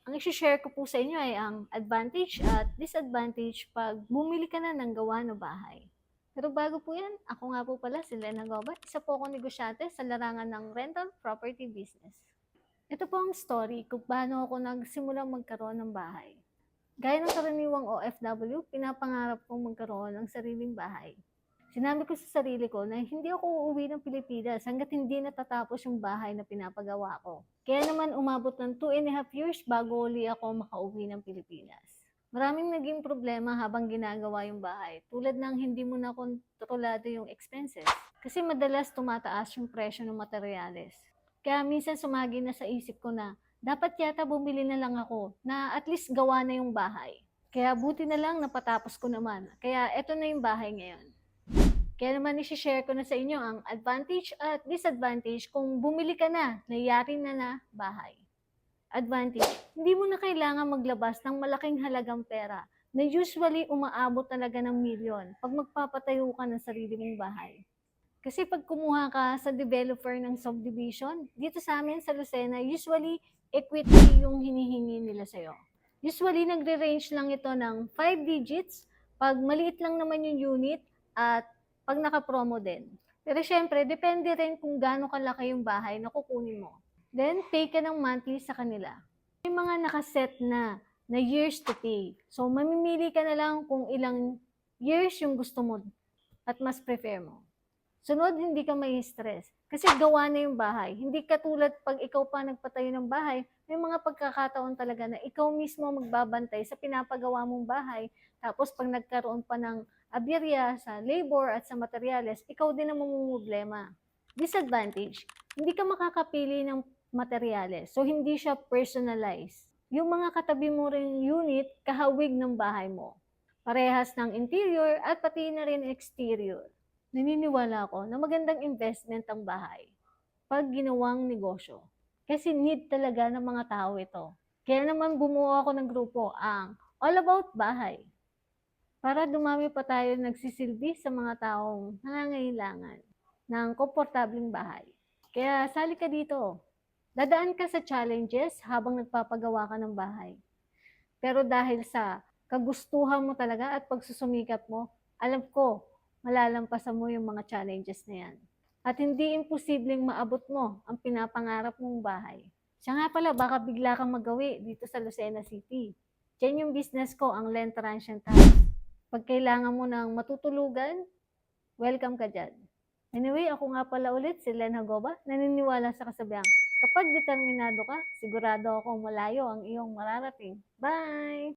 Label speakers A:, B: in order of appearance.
A: Ang i-share ko po sa inyo ay ang advantage at disadvantage pag bumili ka na ng gawa na bahay. Pero bago po yan, ako nga po pala si Lena Gobat, isa po akong negosyante sa larangan ng rental property business. Ito po ang story kung paano ako nagsimulang magkaroon ng bahay. Gaya ng karaniwang OFW, pinapangarap kong magkaroon ng sariling bahay. Sinabi ko sa sarili ko na hindi ako uuwi ng Pilipinas hanggat hindi natatapos yung bahay na pinapagawa ko. Kaya naman umabot ng 2.5 years bago uli ako makauwi ng Pilipinas. Maraming naging problema habang ginagawa yung bahay, tulad ng hindi mo na kontrolado yung expenses. Kasi madalas tumataas yung presyo ng materyales. Kaya minsan sumagi na sa isip ko na dapat yata bumili na lang ako na at least gawa na yung bahay. Kaya buti na lang napatapos ko naman. Kaya eto na yung bahay ngayon. Kaya naman i-share ko na sa inyo ang advantage at disadvantage kung bumili ka na, yari na bahay. Advantage, hindi mo na kailangan maglabas ng malaking halagang pera na usually umaabot talaga ng milyon pag magpapatayo ka ng sarili mong bahay. Kasi pag kumuha ka sa developer ng subdivision, dito sa amin sa Lucena, usually equity yung hinihingi nila sa'yo. Usually nagre-range lang ito ng 5 digits pag maliit lang naman yung unit at pag naka-promo din. Pero syempre, depende rin kung gaano kalaki yung bahay na kukunin mo. Then, pay ka ng monthly sa kanila. May mga nakaset na years to pay. So, mamimili ka na lang kung ilang years yung gusto mo at mas prefer mo. Sunod, hindi ka may stress. Kasi gawa na yung bahay. Hindi katulad pag ikaw pa nagpatayo ng bahay, may mga pagkakataon talaga na ikaw mismo magbabantay sa pinapagawa mong bahay. Tapos pag nagkaroon pa ng aberya sa labor at sa materyales, ikaw din ang mamumblema. Disadvantage, hindi ka makakapili ng materyales. So, hindi siya personalized. Yung mga katabi mo rin unit, kahawig ng bahay mo. Parehas ng interior at pati na rin exterior. Naniniwala ako na magandang investment ang bahay pag ginawang negosyo. Kasi need talaga ng mga tao ito. Kaya naman bumuo ako ng grupo ang All About Bahay para dumami pa tayo nagsisilbi sa mga taong nangangailangan ng komportableng bahay. Kaya sali ka dito. Dadaan ka sa challenges habang nagpapagawa ka ng bahay. Pero dahil sa kagustuhan mo talaga at pagsusumikap mo, alam ko, malalampasan mo yung mga challenges na yan. At hindi imposibleng maabot mo ang pinapangarap mong bahay. Siya nga pala, baka bigla kang magawi dito sa Lucena City. Diyan yung business ko, ang Len Transient House. Pag kailangan mo ng matutulugan, welcome ka dyan. Anyway, ako nga pala ulit si Len Hagoba, naniniwala sa kasabihan, kapag determinado ka, sigurado akong malayo ang iyong mararating. Bye!